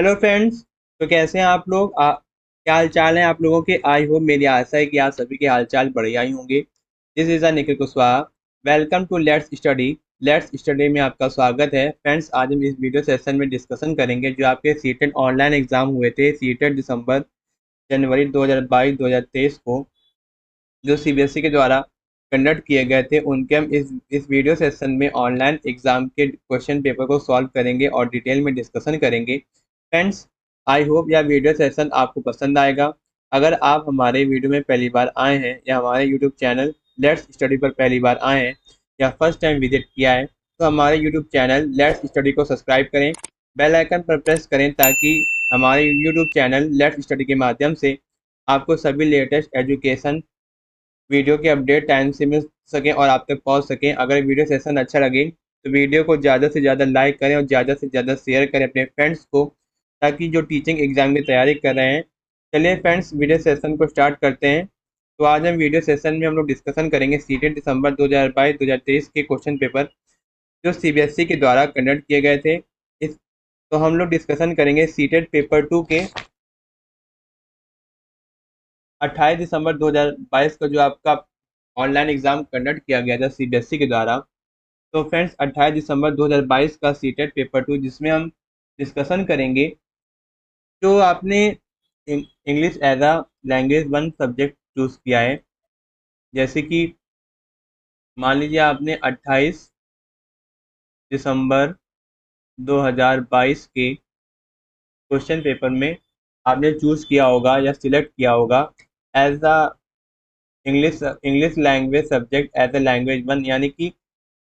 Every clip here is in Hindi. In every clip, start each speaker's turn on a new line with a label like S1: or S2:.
S1: Hello friends. तो कैसे हैं आप लोग? क्या हाल चाल है आप लोगों के? आई होप, मेरी आशा है कि आप सभी के हाल चाल बढ़िया ही होंगे। This is Nikhil Kushwaha. Welcome to let's study. Let's study में आपका स्वागत है। फ्रेंड्स, आज हम इस वीडियो सेशन में डिस्कशन करेंगे जो आपके सीटेट ऑनलाइन एग्जाम हुए थे, सीटेट दिसंबर जनवरी 2022-2023 को, जो सीबीएसई के द्वारा कंडक्ट किए गए थे, उनके हम इस वीडियो सेशन में ऑनलाइन एग्जाम के क्वेश्चन पेपर को सॉल्व करेंगे और डिटेल में डिस्कशन करेंगे। फ्रेंड्स, आई होप यह वीडियो सेशन आपको पसंद आएगा। अगर आप हमारे वीडियो में पहली बार आए हैं या हमारे यूट्यूब चैनल लेट्स स्टडी पर पहली बार आए हैं या फर्स्ट टाइम विजिट किया है, तो हमारे यूट्यूब चैनल लेट्स स्टडी को सब्सक्राइब करें, बेल आइकन पर प्रेस करें, ताकि हमारे यूट्यूब चैनल लेट्स स्टडी के माध्यम से आपको सभी लेटेस्ट एजुकेशन वीडियो के अपडेट टाइम से मिल सकें और आप तक पहुंच सकें। अगर वीडियो सेशन अच्छा लगे तो वीडियो को ज़्यादा से ज़्यादा लाइक करें और ज़्यादा से ज़्यादा शेयर करें अपने फ्रेंड्स को, ताकि जो टीचिंग एग्जाम की तैयारी कर रहे हैं। चलिए फ्रेंड्स, वीडियो सेशन को स्टार्ट करते हैं। तो आज हम वीडियो सेशन में हम लोग डिस्कशन करेंगे सीटेट दिसंबर 2022-2023 के क्वेश्चन पेपर जो सीबीएसई के द्वारा कंडक्ट किए गए थे। इस तो हम लोग डिस्कशन करेंगे सीटेट पेपर 2 के 28 दिसंबर 2022 को, जो आपका ऑनलाइन एग्जाम कंडक्ट किया गया था सीबीएसई के द्वारा। तो फ्रेंड्स, 28 दिसंबर 2022 का सीटेट पेपर 2, जिसमें हम डिस्कशन करेंगे जो आपने English as a language 1 subject choose किया है। जैसे कि मान लीजिए आपने 28 दिसंबर 2022 के क्वेश्चन पेपर में आपने चूज किया होगा या सिलेक्ट किया होगा as a English English language subject as a language 1, यानी कि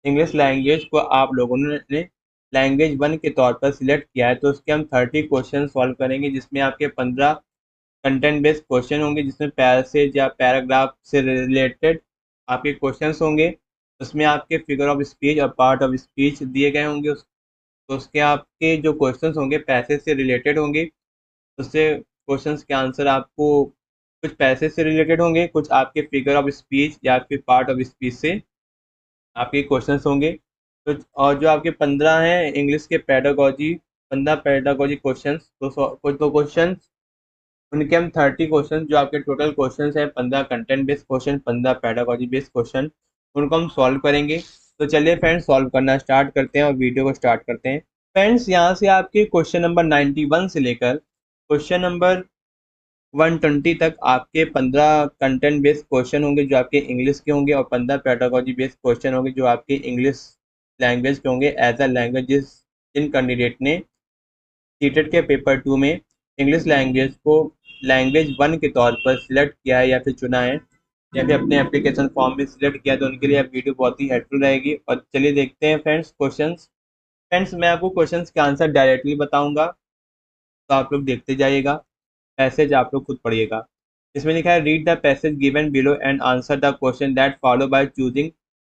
S1: इंग्लिश लैंग्वेज को आप लोगों ने लैंग्वेज 1 के तौर पर सिलेक्ट किया है। तो उसके हम 30 क्वेश्चन सॉल्व करेंगे, जिसमें आपके 15 कंटेंट बेस्ड क्वेश्चन होंगे, जिसमें पैसेज या पैराग्राफ से रिलेटेड आपके क्वेश्चंस होंगे। उसमें आपके फिगर ऑफ स्पीच और पार्ट ऑफ स्पीच दिए गए होंगे। तो उसके आपके जो क्वेश्चंस होंगे पैसेज से रिलेटेड होंगे। उससे क्वेश्चंस के आंसर आपको कुछ पैसेज से रिलेटेड होंगे, कुछ आपके फिगर ऑफ स्पीच या फिर पार्ट ऑफ स्पीच से आपके क्वेश्चंस होंगे। तो और जो आपके 15 हैं इंग्लिश के पेडागोजी, 15 पेडागोजी क्वेश्चंस, तो कुछ तो क्वेश्चंस उनके हम 30 क्वेश्चन, जो आपके टोटल क्वेश्चंस हैं 15 content based question, 15 pedagogy based question, उनको हम सॉल्व करेंगे। तो चलिए फ्रेंड्स, सॉल्व करना स्टार्ट करते हैं और वीडियो को स्टार्ट करते हैं। फ्रेंड्स, यहाँ से आपके क्वेश्चन नंबर 91 से लेकर क्वेश्चन नंबर 120 तक आपके 15 कंटेंट बेस्ड क्वेश्चन होंगे जो आपके इंग्लिश के होंगे, और 15 पेडागोजी बेस्ड क्वेश्चन होंगे जो आपके इंग्लिश लैंग्वेज के होंगे एज अ लैंग्वेज। जिन कैंडिडेट ने सीटेट के पेपर 2 में इंग्लिश लैंग्वेज को लैंग्वेज 1 के तौर पर सिलेक्ट किया है या फिर चुना है या फिर अपने एप्लीकेशन फॉर्म में सिलेक्ट किया है, तो उनके लिए वीडियो बहुत ही हेल्पफुल रहेगी। और चलिए देखते हैं फ्रेंड्स क्वेश्चंस। फ्रेंड्स, मैं आपको क्वेश्चंस के आंसर डायरेक्टली बताऊंगा, तो आप लोग देखते जाइएगा, पैसेज आप लोग खुद पढ़िएगा। इसमें लिखा है, read the passage given below and answer the question that follow by choosing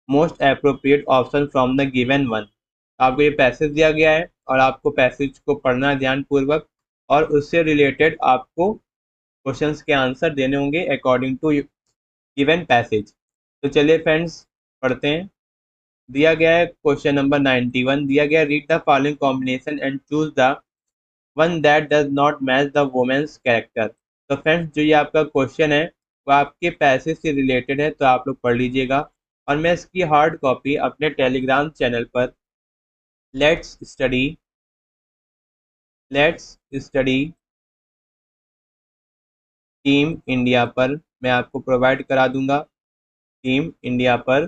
S1: most appropriate option from the given one. आपको ये पैसेज दिया गया है और आपको पैसेज को पढ़ना है ध्यानपूर्वक, और उससे रिलेटेड आपको क्वेश्चंस के आंसर देने होंगे अकॉर्डिंग टू गिवन पैसेज। तो चलिए फ्रेंड्स, पढ़ते हैं। दिया गया है क्वेश्चन नंबर 91, दिया गया, read the following combination and choose the one that does not match the women's character. तो फ्रेंड्स, जो ये आपका क्वेश्चन है वो आपके पैसेज से रिलेटेड है, तो आप लोग पढ़ लीजिएगा। और मैं इसकी हार्ड कॉपी अपने टेलीग्राम चैनल पर let's study let's study team India पर मैं आपको प्रोवाइड करा दूंगा, टीम इंडिया पर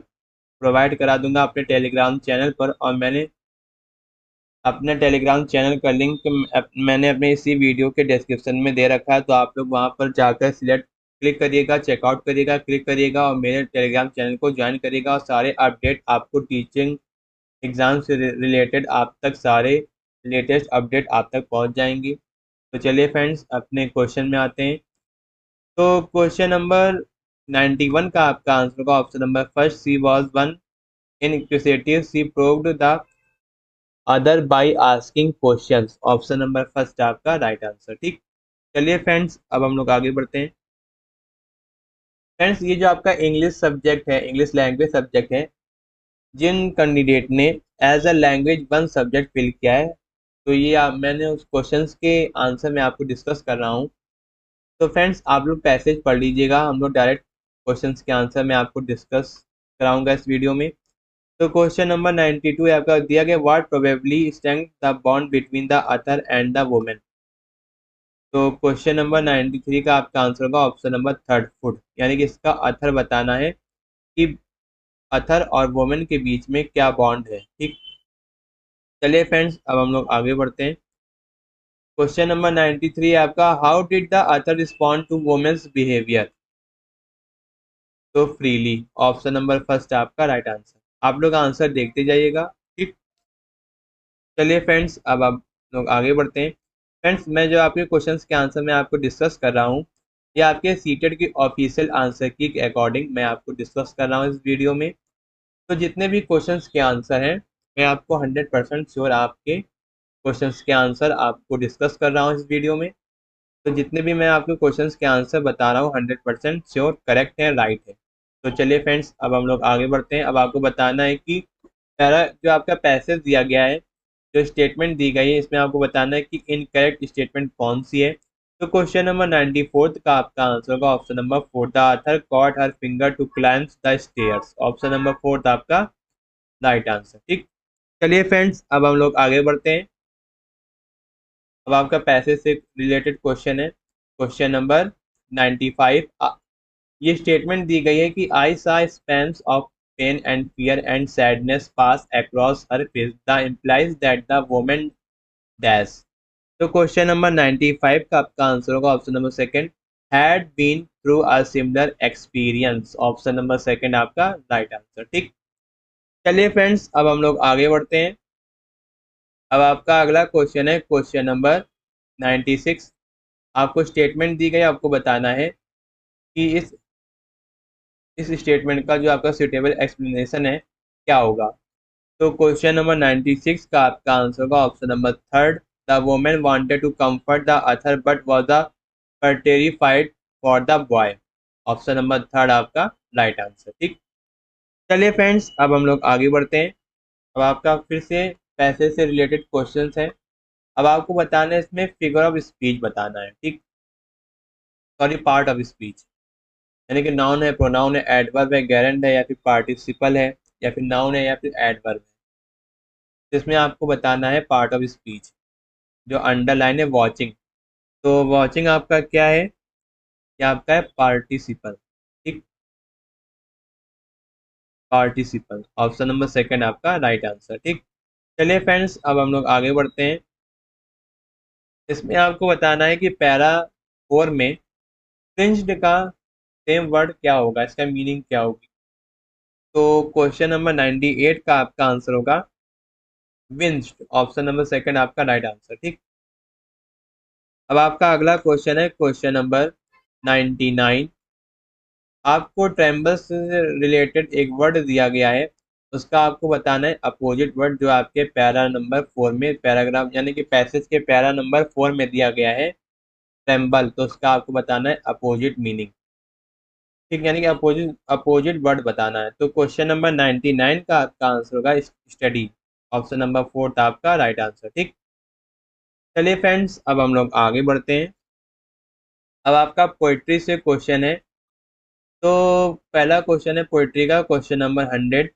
S1: प्रोवाइड करा दूंगा अपने टेलीग्राम चैनल पर। और मैंने अपने टेलीग्राम चैनल का लिंक मैंने अपने इसी वीडियो के डिस्क्रिप्शन में दे रखा है, तो आप लोग वहां पर जाकर सिलेक्ट क्लिक करिएगा, चेकआउट करिएगा, क्लिक करिएगा और मेरे टेलीग्राम चैनल को ज्वाइन करिएगा। और सारे अपडेट आपको टीचिंग एग्जाम से रिलेटेड आप तक सारे लेटेस्ट अपडेट आप तक पहुंच जाएंगी। तो चलिए फ्रेंड्स, अपने क्वेश्चन में आते हैं। तो क्वेश्चन नंबर 91 का आपका आंसर का option number first, she was one in inquisitive, she proved the other by asking questions. Option number first आपका राइट आंसर। ठीक, चलिए फ्रेंड्स, अब हम लोग आगे बढ़ते हैं। फ्रेंड्स, ये जो आपका इंग्लिश सब्जेक्ट है, इंग्लिश लैंग्वेज सब्जेक्ट है, जिन कैंडिडेट ने as a language 1 subject fill किया है, तो ये मैंने उस क्वेश्चंस के आंसर में आपको डिस्कस कर रहा हूँ। तो फ्रेंड्स आप लोग पैसेज पढ़ लीजिएगा, हम लोग डायरेक्ट क्वेश्चंस के आंसर में आपको डिस्कस कराऊंगा इस वीडियो में। तो क्वेश्चन नंबर 92 है आपका, दिया गया what probably strength the bond between the Athar and the women. तो क्वेश्चन नंबर 93 का आपका आंसर होगा ऑप्शन नंबर थर्ड, फुट, यानी कि इसका अथर बताना है कि अथर और वुमेन के बीच में क्या बॉन्ड है। ठीक, चलिए फ्रेंड्स अब हम लोग आगे बढ़ते हैं। क्वेश्चन नंबर 93 है आपका, how did the author respond to women's behaviour. तो फ्रीली, ऑप्शन नंबर फर्स्ट है आपका राइट आंसर। आप लोग आंसर देखते जाइएगा। ठीक, चलिए फ्रेंड्स अब आप लोग आगे बढ़ते हैं। फ्रेंड्स मैं जो आपके क्वेश्चंस के आंसर में आपको डिस्कस कर रहा हूँ, ये आपके सीटेट की ऑफिशियल आंसर की के अकॉर्डिंग मैं आपको डिस्कस कर रहा हूँ इस वीडियो में। तो जितने भी क्वेश्चंस के आंसर हैं, मैं आपको 100% श्योर आपके क्वेश्चंस के आंसर आपको डिस्कस कर रहा हूँ इस वीडियो में। तो जितने भी मैं आपके क्वेश्चंस के आंसर बता रहा हूँ 100% श्योर करेक्ट है, राइट है। तो चलिए फ्रेंड्स अब हम लोग आगे बढ़ते हैं। अब आपको बताना है कि पहला जो आपका पैसेज दिया गया है, जो स्टेटमेंट दी गई है, इसमें आपको बताना है कि इनकरेक्ट स्टेटमेंट कौन सी है। तो क्वेश्चन नंबर 94 का आपका आंसर होगा option number 4, the author caught her finger to climb the stairs. Option number 4 आपका राइट आंसर। ठीक, चलिए फ्रेंड्स अब हम लोग आगे बढ़ते हैं। अब आपका पैसेज से रिलेटेड क्वेश्चन है, क्वेश्चन नंबर 95। ये स्टेटमेंट दी गई है कि I saw spans of pain and fear and sadness pass across her face, the implies that the woman dash. तो क्वेश्चन नंबर 95 का आपका आंसर होगा option number second, had been through a similar experience. Option number second आपका राइट आंसर। ठीक, चलिए फ्रेंड्स अब हम लोग आगे बढ़ते हैं। अब आपका अगला क्वेश्चन है क्वेश्चन नंबर 96। आपको स्टेटमेंट दी गई, आपको बताना है कि इस स्टेटमेंट का जो आपका सुटेबल एक्सप्लेनेशन है क्या होगा। तो क्वेश्चन नंबर 96 का आपका आंसर होगा option number third, the women wanted to comfort the other but was terrified for the boy. Option number third आपका राइट आंसर। ठीक, चलिए फ्रेंड्स अब हम लोग आगे बढ़ते हैं। अब आपका फिर से पैसे से रिलेटेड क्वेश्चंस हैं। अब आपको बताना है इसमें फिगर ऑफ स्पीच बताना है। ठीक, सॉरी, पार्ट ऑफ स्पीच, यानी कि नाउन है, प्रोनाउन है, एडवर्ब है, गेरेंड है, या फिर पार्टिसिपल है, या फिर नाउन है, या फिर एडवर्ब है। इसमें आपको बताना है पार्ट ऑफ स्पीच। जो अंडरलाइन है वॉचिंग, तो वॉचिंग आपका क्या है, क्या आपका है पार्टिसिपल। ठीक, पार्टिसिपल, ऑप्शन नंबर सेकंड आपका राइट आंसर। ठीक, चलिए फ्रेंड्स अब हम लोग आगे बढ़ते हैं। इसमें आपको बताना है कि पैरा 4 में फ्रिंज्ड का सेम वर्ड क्या होगा, इसका मीनिंग क्या होगी। तो क्वेश्चन नंबर 98 का आपका आंसर होगा विंस्ड। ऑप्शन नंबर सेकंड आपका राइट आंसर। ठीक, अब आपका अगला क्वेश्चन है क्वेश्चन नंबर 99। आपको ट्रेम्बल्स से रिलेटेड एक वर्ड दिया गया है, उसका आपको बताना है अपोजिट वर्ड, जो आपके पैरा नंबर 4 में, पैराग्राफ यानी कि पैसेज के पैरा नंबर 4 में दिया गया है ट्रेम्बल, तो उसका आपको बताना है अपोजिट मीनिंग। ठीक, यानी कि अपोजिट अपोजिट वर्ड बताना है। तो क्वेश्चन नंबर 99 का आपका आंसर होगा स्टडी। ऑप्शन नंबर 4 आपका राइट आंसर। ठीक, चलिए फ्रेंड्स अब हम लोग आगे बढ़ते हैं। अब आपका पोइट्री से क्वेश्चन है। तो पहला क्वेश्चन है पोइट्री का, क्वेश्चन नंबर 100।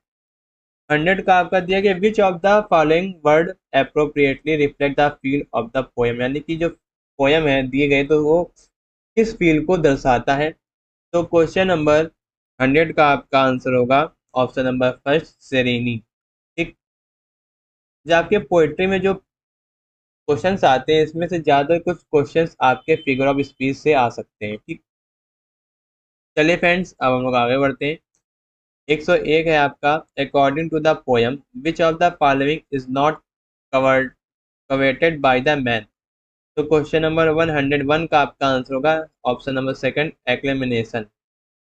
S1: 100 का आपका दिया गया, विच of the following word appropriately reflect the feel of the poem, यानी कि जो पोएम है दिए गए तो वो किस फील को दर्शाता है। तो क्वेश्चन नंबर 100 का आपका आंसर होगा ऑप्शन नंबर फर्स्ट, सेरेनी। ठीक, जो आपके पोइट्री में जो क्वेश्चंस आते हैं, इसमें से ज़्यादा कुछ क्वेश्चंस आपके फिगर ऑफ स्पीच से आ सकते हैं। ठीक, चलिए फ्रेंड्स अब हम लोग आगे बढ़ते हैं। 101 है आपका, according to the poem which of the following is not covered coveted by the man. तो क्वेश्चन नंबर 101 का आपका आंसर होगा ऑप्शन नंबर सेकंड, एक्लेमिनेशन।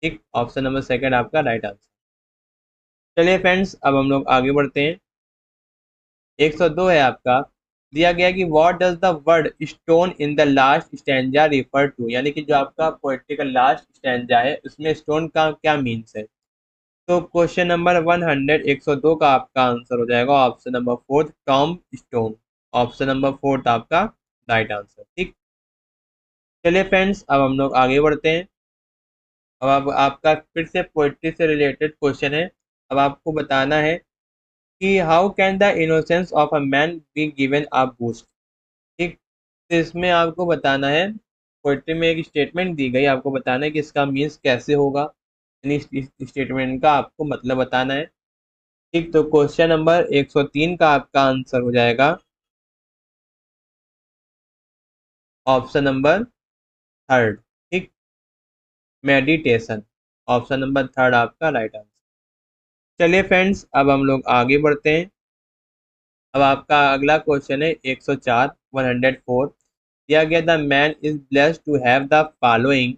S1: ठीक, ऑप्शन नंबर सेकंड आपका राइट आंसर। चलिए फ्रेंड्स अब हम लोग आगे बढ़ते हैं। 102 है आपका, दिया गया कि what does the word stone in the last stanza refer to, यानी कि जो आपका पोएट्री का लास्ट स्टैंजा है उसमें स्टोन का क्या मीन्स है। तो क्वेश्चन नंबर 100 102 का आपका आंसर हो जाएगा option number fourth, Tom stone. Option number fourth आपका राइट आंसर। ठीक, चलिए फ्रेंड्स अब हम लोग आगे बढ़ते हैं। अब आपका फिर से पोइट्री से रिलेटेड क्वेश्चन है। अब आपको बताना है कि how can the innocence of a man be given a boost. ठीक, तो इसमें आपको बताना है, पोइट्री में एक स्टेटमेंट दी गई, आपको बताना है कि इसका मीन्स कैसे होगा, यानी इस स्टेटमेंट का आपको मतलब बताना है। ठीक, तो क्वेश्चन नंबर 103 का आपका आंसर हो जाएगा ऑप्शन नंबर थर्ड। ठीक, मेडिटेशन, ऑप्शन नंबर थर्ड आपका राइट आंसर। चलिए फ्रेंड्स अब हम लोग आगे बढ़ते हैं। अब आपका अगला क्वेश्चन है 104 104। दिया गया the man is blessed to have the following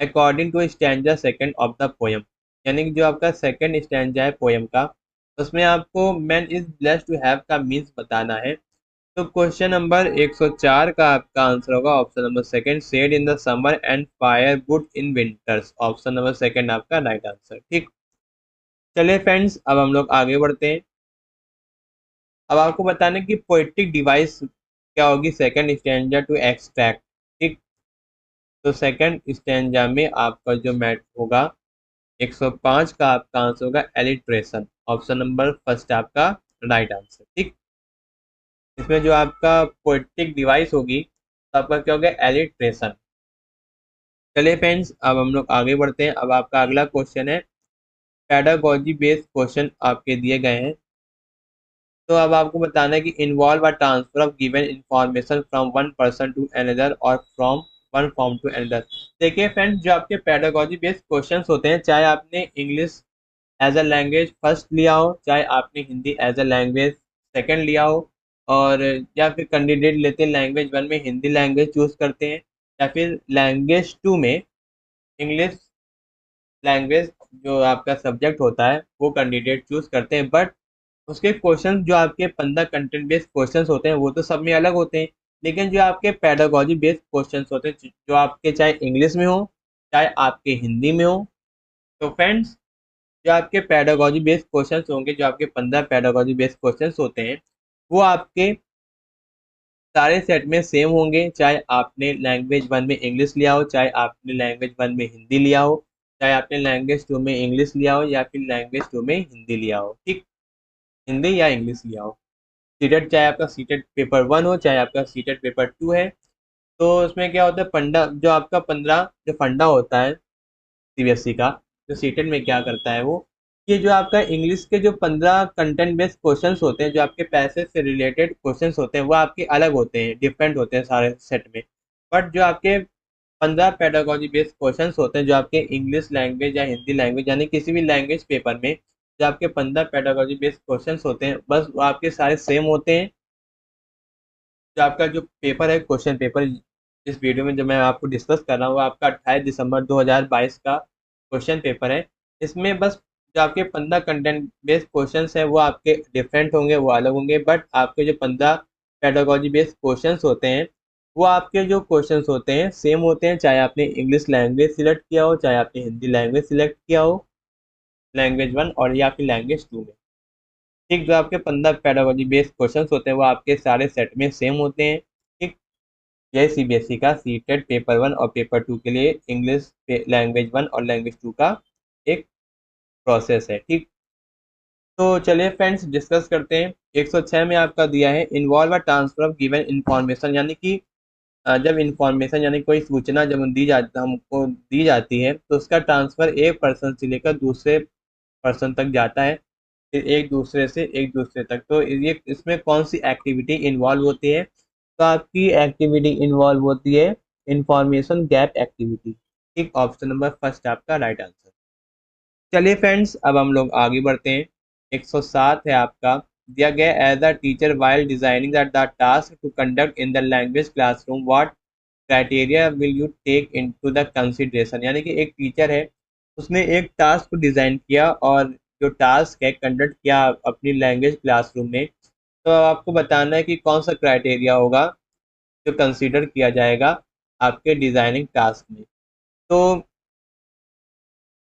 S1: according to stanza second of the poem. यानी कि जो आपका सेकंड स्टैंजा है पोयम का, उसमें आपको man is blessed to have का मीन्स बताना है। तो क्वेश्चन नंबर 104 का आपका आंसर होगा option number second, said in the summer and fire good in winters, option number second आपका राइट आंसर। ठीक, चलिए फ्रेंड्स अब हम लोग आगे बढ़ते हैं। अब आपको बताना है कि पोएटिक डिवाइस क्या होगी सेकंड स्टैंजा टू एक्सट्रैक्ट। ठीक, तो सेकंड स्टैंजा में आपका जो मैट होगा 105 का आपका आंसर होगा एलिट्रेशन, ऑप्शन नंबर फर्स्ट आपका राइट आंसर। ठीक, इसमें जो आपका पोएटिक डिवाइस होगी तो आपका क्या होगा एलिट्रेशन। चलिए फ्रेंड्स अब हम लोग आगे बढ़ते हैं। अब आपका अगला क्वेश्चन है, पेडागोजी बेस्ड क्वेश्चन आपके दिए गए हैं। तो अब आपको बताना है कि involve a transfer of given information from one person to another और from one form to another. देखिए फ्रेंड्स, जो आपके पेडागोजी बेस्ड क्वेश्चंस होते हैं, चाहे आपने English as a language first लिया हो, चाहे आपने Hindi as a language second लिया हो, और या फिर कैंडिडेट लेते हैं लैंग्वेज वन में हिंदी लैंग्वेज चूज करते हैं, या फिर लैंग्वेज टू में इंग्लिश लैंग्वेज जो आपका सब्जेक्ट होता है वो कैंडिडेट चूज करते हैं, बट उसके क्वेश्चन जो आपके 15 कंटेंट बेस्ड क्वेश्चंस होते हैं वो तो सब में अलग होते हैं। लेकिन जो आपके पेडागोजी बेस्ड क्वेश्चंस होते हैं, जो आपके चाहे इंग्लिश में हो चाहे आपके हिंदी में हो, तो फ्रेंड्स जो आपके पेडागोजी बेस्ड क्वेश्चंस होंगे, जो आपके 15 पेडागोजी बेस्ड क्वेश्चंस होते हैं, वो आपके सारे सेट में सेम होंगे, चाहे आपने लैंग्वेज वन में इंग्लिश लिया हो, चाहे आपने लैंग्वेज वन में हिंदी लिया हो, चाहे आपने लैंग्वेज टू में इंग्लिश लिया हो, या फिर लैंग्वेज टू में हिंदी लिया हो। ठीक, हिंदी या इंग्लिश लिया हो। सीटेट चाहे आपका सीटेट पेपर वन हो चाहे आपका सीटेट पेपर टू है, तो उसमें क्या होता है, फंडा जो आपका 15 जो फंडा होता है सीबीएसई का, जो सीटेट में क्या करता है वो, ये जो आपका इंग्लिश के जो 15 कंटेंट बेस्ड क्वेश्चंस होते हैं, जो आपके पैसेज से रिलेटेड क्वेश्चंस होते हैं, वो आपके अलग होते हैं, डिफरेंट होते हैं सारे सेट में। बट जो आपके 15 पेडागोजी बेस्ड क्वेश्चंस होते हैं, जो आपके इंग्लिश लैंग्वेज या हिंदी लैंग्वेज यानी किसी भी लैंग्वेज पेपर में जो आपके 15 पेडागोजी बेस्ड क्वेश्चंस होते हैं, बस वो आपके सारे सेम होते हैं। जो आपका जो पेपर है, क्वेश्चन पेपर, इस वीडियो में जो मैं आपको डिस्कस कर रहा हूँ वो आपका 28 दिसंबर 2022 का क्वेश्चन पेपर है। इसमें बस जो आपके 15 कंटेंट बेस्ड क्वेश्चंस हैं वो आपके डिफरेंट होंगे, वो अलग होंगे, बट आपके जो 15 पेडागोजी बेस्ड क्वेश्चंस होते हैं वो आपके जो क्वेश्चंस होते हैं सेम होते हैं, चाहे आपने इंग्लिश लैंग्वेज सिलेक्ट किया हो, चाहे आपने हिंदी लैंग्वेज सिलेक्ट किया हो, लैंग्वेज वन और या फिर लैंग्वेज टू में। ठीक, जो आपके 15 पेडागोजी बेस्ड क्वेश्चंस होते हैं वो आपके सारे सेट में सेम होते हैं। ठीक, यह सीबीएसई का सीटेट पेपर वन और पेपर टू के लिए इंग्लिश लैंग्वेज वन और लैंग्वेज टू का एक प्रोसेस है। ठीक, तो चलिए फ्रेंड्स डिस्कस करते हैं। 106 में आपका दिया है involve a transfer of given information, यानी कि जब इंफॉर्मेशन यानी कोई सूचना जब दी जाती हमको दी जाती है तो उसका ट्रांसफर एक पर्सन से लेकर दूसरे पर्सन तक जाता है, फिर एक दूसरे से एक दूसरे तक। तो ये इसमें कौन सी एक्टिविटी इन्वॉल्व होती है, तो आपकी एक्टिविटी इन्वॉल्व होती है इंफॉर्मेशन गैप एक्टिविटी। ठीक, ऑप्शन नंबर फर्स्ट आपका राइट आंसर। चलिए फ्रेंड्स अब हम लोग आगे बढ़ते हैं। 107 है आपका, दिया गया as a teacher while designing the task to conduct in the language classroom what criteria will you take into the consideration. यानी कि एक टीचर है, उसने एक टास्क को डिज़ाइन किया और जो टास्क है कंडक्ट किया अपनी लैंग्वेज क्लासरूम में, तो आपको बताना है कि कौन सा क्राइटेरिया होगा जो कंसीडर किया जाएगा आपके डिज़ाइनिंग टास्क में। तो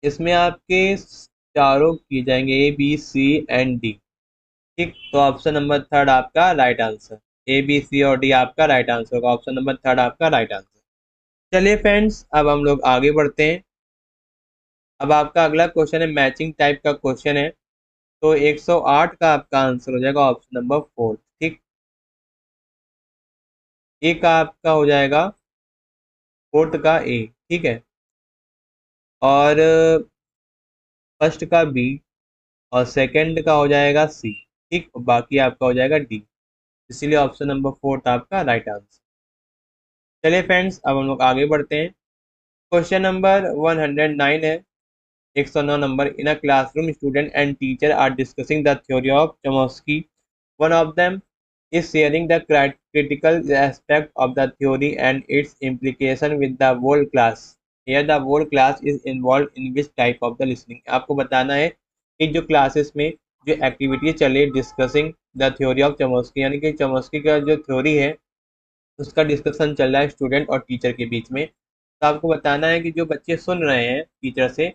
S1: इसमें आपके चारों किए जाएंगे, A B C and D. ठीक, तो ऑप्शन नंबर थर्ड आपका right answer. A B C और डी आपका राइट आंसर होगा। ऑप्शन नंबर थर्ड आपका राइट आंसर। चलिए फ्रेंड्स, अब हम लोग आगे बढ़ते हैं। अब आपका अगला क्वेश्चन है मैचिंग टाइप का क्वेश्चन है। तो 108 का आपका आंसर हो जाएगा ऑप्शन नंबर फोर्थ। ठीक, ए का आपका हो जाएगा फोर्थ का ए। ठीक है, और फर्स्ट का बी, और सेकंड का हो जाएगा सी। ठीक, और बाकी आपका हो जाएगा डी। इसीलिए ऑप्शन नंबर फोर्थ आपका राइट आंसर। चलिए फ्रेंड्स, अब हम लोग आगे बढ़ते हैं। क्वेश्चन नंबर 109 है, 109 number. In a classroom student and teacher are discussing the theory of Chomsky. One of them is sharing the critical aspect of the theory and its implication with the whole class. Here the whole class is involved in which type of the listening. आपको बताना है कि जो क्लासेस में जो एक्टिविटी चले discussing the theory of Chomsky, यानी कि चॉम्स्की का जो थ्योरी है उसका डिस्कशन चल रहा है स्टूडेंट और टीचर के बीच में। तो आपको बताना है कि जो बच्चे सुन रहे हैं टीचर से,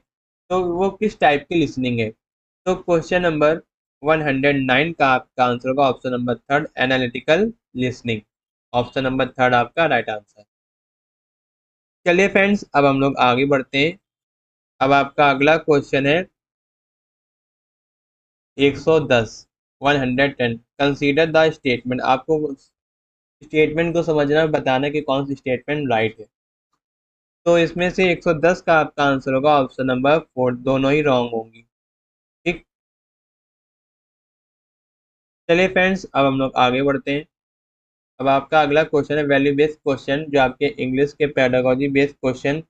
S1: तो वो किस टाइप की लिसनिंग है। तो क्वेश्चन नंबर 109 का आपका आंसर होगा option number third, analytical listening. Option number third आपका राइट आंसर। चलिए फ्रेंड्स, अब हम लोग आगे बढ़ते हैं। अब आपका अगला क्वेश्चन है 110, 110। Consider the statement. आपको स्टेटमेंट को समझना, बताना कि कौन सी स्टेटमेंट राइट है। तो इसमें से 110 का आपका आंसर होगा ऑप्शन नंबर फोर, दोनों ही रॉन्ग होंगी। ठीक, चलिए फ्रेंड्स, अब हम लोग आगे बढ़ते हैं। अब आपका अगला क्वेश्चन है वैल्यू बेस्ड क्वेश्चन, जो आपके इंग्लिश के पेडागोजी बेस्ड क्वेश्चन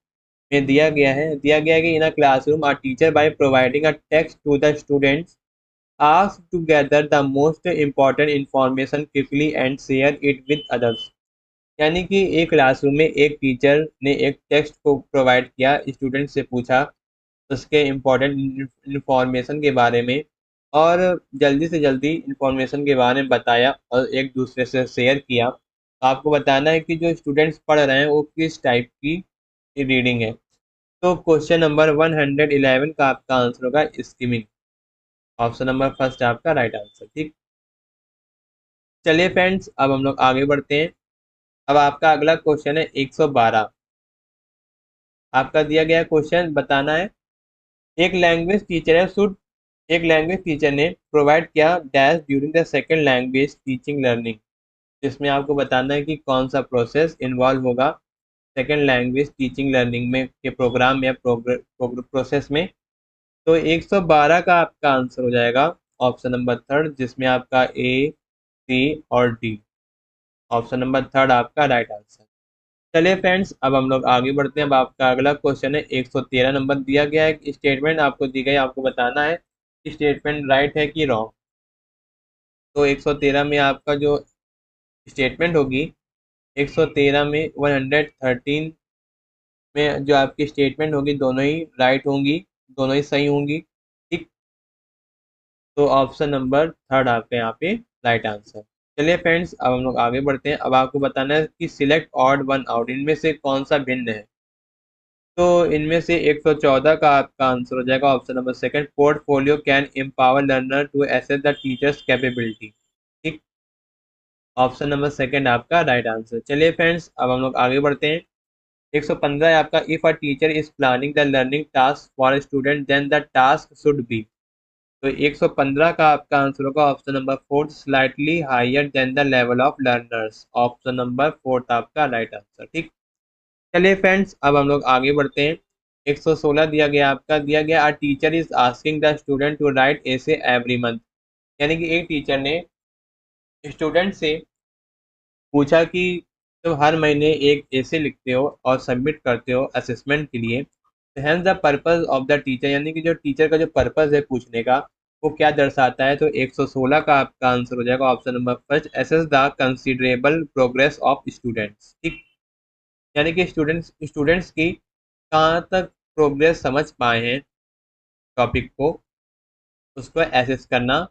S1: में दिया गया है कि in a classroom a teacher by providing a text to the students ask to gather the most important information quickly and share it with others. यानी कि एक क्लासरूम में एक टीचर ने एक टेक्स्ट को प्रोवाइड किया, स्टूडेंट से पूछा उसके इम्पोर्टेंट इंफॉर्मेशन के बारे में, और जल्दी से जल्दी इंफॉर्मेशन के बारे में बताया और एक दूसरे से शेयर किया। तो आपको बताना है कि जो स्टूडेंट्स पढ़ रहे हैं वो किस टाइप की रीडिंग है। तो क्वेश्चन नंबर 111 का आपका आंसर होगा स्किमिंग। ऑप्शन नंबर फर्स्ट आपका राइट आंसर। ठीक, चलिए फ्रेंड्स, अब हम लोग आगे बढ़ते हैं। अब आपका अगला क्वेश्चन है 112। आपका दिया गया क्वेश्चन बताना है, एक लैंग्वेज टीचर है शुड एक लैंग्वेज टीचर ने प्रोवाइड किया dash during the second language teaching learning. इसमें आपको बताना है कि कौन सा प्रोसेस इन्वॉल्व होगा सेकेंड लैंग्वेज टीचिंग लर्निंग में के प्रोग्राम या प्रोसेस में। तो 112 का आपका आंसर हो जाएगा ऑप्शन नंबर थर्ड, जिसमें आपका ए, सी और डी। ऑप्शन नंबर थर्ड आपका राइट आंसर। चलिए फ्रेंड्स, अब हम लोग आगे बढ़ते हैं। अब आपका अगला क्वेश्चन है 113 नंबर। दिया गया है स्टेटमेंट आपको दी गई, आपको बताना है कि स्टेटमेंट राइट है कि रॉन्ग। तो 113 में आपका जो स्टेटमेंट होगी, 113 में 113 में जो आपकी स्टेटमेंट होगी दोनों ही राइट होंगी, दोनों ही सही होंगी। ठीक, तो ऑप्शन नंबर थर्ड आपका यहाँ पे राइट आंसर। चलिए फ्रेंड्स, अब हम लोग आगे बढ़ते हैं। अब आपको बताना है कि सिलेक्ट ऑड वन आउट, इनमें से कौन सा भिन्न है। तो इनमें से 114 का आपका आंसर हो जाएगा option number second, portfolio can empower learner to assess the teacher's capability. ठीक, ऑप्शन नंबर सेकंड आपका राइट आंसर। चलिए फ्रेंड्स, अब हम लोग आगे बढ़ते हैं। 115 है आपका, if a teacher is planning the learning task for student then the task should be. तो 115 का आपका आंसर होगा option number fourth, slightly higher than the level of learners. Option number fourth आपका राइट आंसर। ठीक, चलिए फ्रेंड्स, अब हम लोग आगे बढ़ते हैं। 116 दिया गया a teacher is asking the student to write essay every month. यानी कि एक टीचर ने स्टूडेंट से पूछा कि तुम हर महीने एक एसे लिखते हो और सबमिट करते हो असेसमेंट के लिए, तो hence the purpose of the teacher, यानी कि जो टीचर का जो पर्पस है पूछने का, वो क्या दर्शाता है। तो 116 का आपका आंसर हो जाएगा option number first, assess the considerable progress of students. ठीक, यानी कि स्टूडेंट्स की कहाँ तक प्रोग्रेस समझ पाए हैं टॉपिक को, उसको एसेस करना।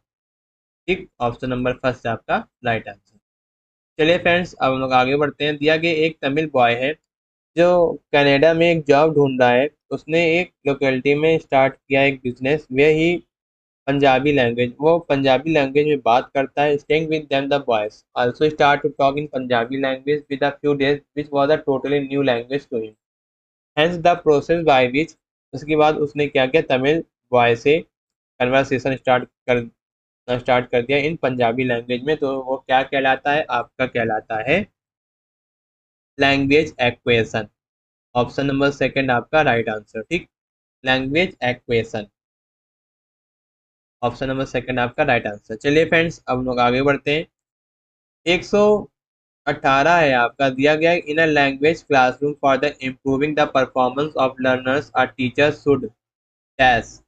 S1: ठीक, ऑप्शन नंबर फर्स्ट आपका राइट आंसर। चलिए फ्रेंड्स, अब हम लोग आगे बढ़ते हैं। दिया गया एक तमिल बॉय है जो कनाडा में एक जॉब ढूंढ रहा है। उसने एक लोकेलिटी में स्टार्ट किया एक बिजनेस वे ही पंजाबी लैंग्वेज, वो पंजाबी लैंग्वेज में बात करता है। Staying with them the boys also start to talk in Punjabi language with a few days which was a totally new language to him. Hence the process by which, उसके बाद उसने क्या किया, तमिल बॉय से कन्वर्सेशन स्टार्ट कर दिया इन पंजाबी लैंग्वेज में। तो वो क्या कहलाता है, आपका कहलाता है language equation. Option number second आपका राइट आंसर, ठीक। Language equation, option number second आपका राइट आंसर। चलिए फ्रेंड्स, अब लोग आगे बढ़ते हैं। 118 है आपका, दिया गया है in a language classroom for the improving the performance of learners a teacher should dash.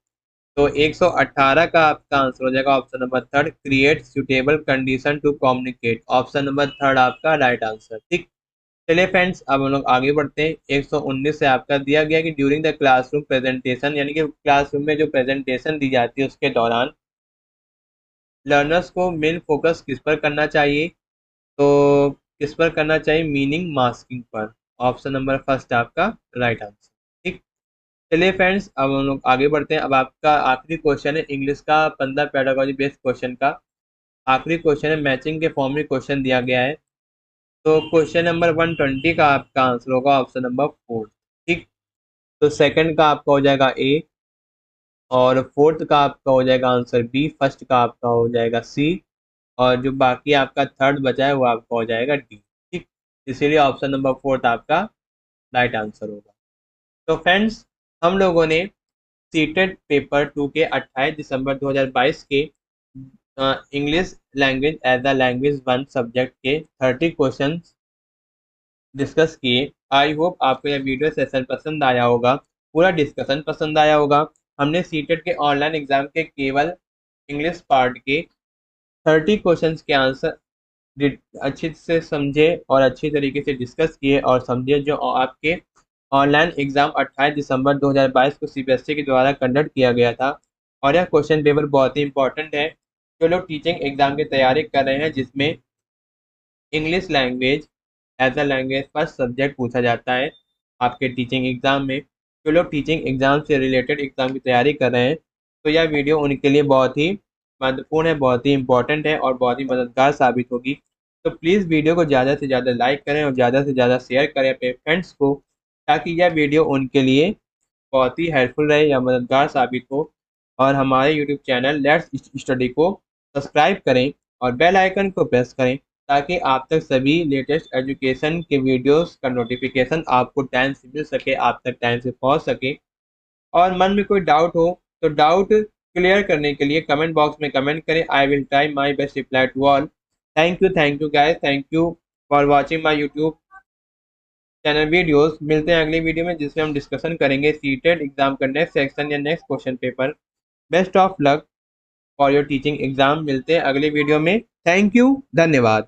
S1: तो 118 का आपका आंसर हो जाएगा option number third, create suitable condition to communicate. Option number third आपका राइट आंसर, ठीक। चलिए फ्रेंड्स, अब हम लोग आगे बढ़ते हैं। 119 से आपका दिया गया कि ड्यूरिंग द क्लासरूम प्रेजेंटेशन, यानी कि क्लासरूम में जो प्रेजेंटेशन दी जाती है उसके दौरान लर्नर्स को मेन फोकस किस पर करना चाहिए, तो किस पर करना चाहिए, मीनिंग मास्किंग पर। ऑप्शन नंबर फर्स्ट आपका राइट आंसर, ठीक। चलिए फ्रेंड्स, अब हम लोग आगे बढ़ते हैं। अब आपका आखिरी क्वेश्चन है इंग्लिश का 15 पेडागोजी बेस्ड क्वेश्चन का आखिरी क्वेश्चन है। मैचिंग के फॉर्म में क्वेश्चन दिया गया है। तो क्वेश्चन नंबर 120 का आपका आंसर होगा ऑप्शन नंबर फोर्थ, ठीक। तो सेकंड का आपका हो जाएगा ए, और फोर्थ का आपका हो जाएगा आंसर बी, फर्स्ट का आपका हो जाएगा सी, और जो बाकी आपका थर्ड बचा है वो आपका हो जाएगा डी, ठीक। इसीलिए ऑप्शन नंबर फोर्थ आपका राइट आंसर होगा। तो फ्रेंड्स, हम लोगों ने सीटेड पेपर 2 के 28 दिसंबर 2022 के English language as the language 1 subject के 30 क्वेश्चन डिस्कस किए। आई होप आपको यह वीडियो सेशन पसंद आया होगा, पूरा डिस्कशन पसंद आया होगा। हमने सीटेड के ऑनलाइन एग्जाम के केवल इंग्लिश पार्ट के 30 क्वेश्चंस के आंसर अच्छे से समझे और अच्छी तरीके से डिस्कस किए और समझे, जो आपके ऑनलाइन एग्जाम 28 दिसंबर 2022 को सीबीएसई के द्वारा कंडक्ट किया गया था। और यह क्वेश्चन पेपर बहुत ही इंपॉर्टेंट है। जो लोग टीचिंग एग्जाम की तैयारी कर रहे हैं जिसमें English language as a language first subject पूछा जाता है आपके टीचिंग एग्जाम में, जो लोग टीचिंग एग्जाम से रिलेटेड एग्जाम की तैयारी कर रहे हैं, तो यह वीडियो उनके लिए बहुत ही महत्वपूर्ण है, बहुत ही इंपॉर्टेंट है और बहुत ही मददगार साबित होगी। तो प्लीज़ वीडियो को ज़्यादा से ज़्यादा लाइक करें और ज़्यादा से ज़्यादा शेयर करें अपने फ्रेंड्स को, ताकि यह वीडियो उनके लिए बहुत ही हेल्पफुल रहे या मददगार साबित हो। और हमारे यूट्यूब चैनल लेट्स स्टडी को सब्सक्राइब करें और बेल आइकन को प्रेस करें, ताकि आप तक सभी लेटेस्ट एजुकेशन के वीडियोस का नोटिफिकेशन आपको टाइम से मिल सके, आप तक टाइम से पहुंच सके। और मन में कोई डाउट हो तो डाउट क्लियर करने के लिए कमेंट बॉक्स में कमेंट करें। I will try my best reply to all. Thank you guys, thank you for watching my YouTube channel videos. मिलते हैं अगली वीडियो में जिसमें हम डिस्कशन करेंगे सीटेड एग्जाम का नेक्स्ट सेक्शन या next question paper. Best of luck for your teaching exam. मिलते हैं अगले वीडियो में। थैंक यू, धन्यवाद।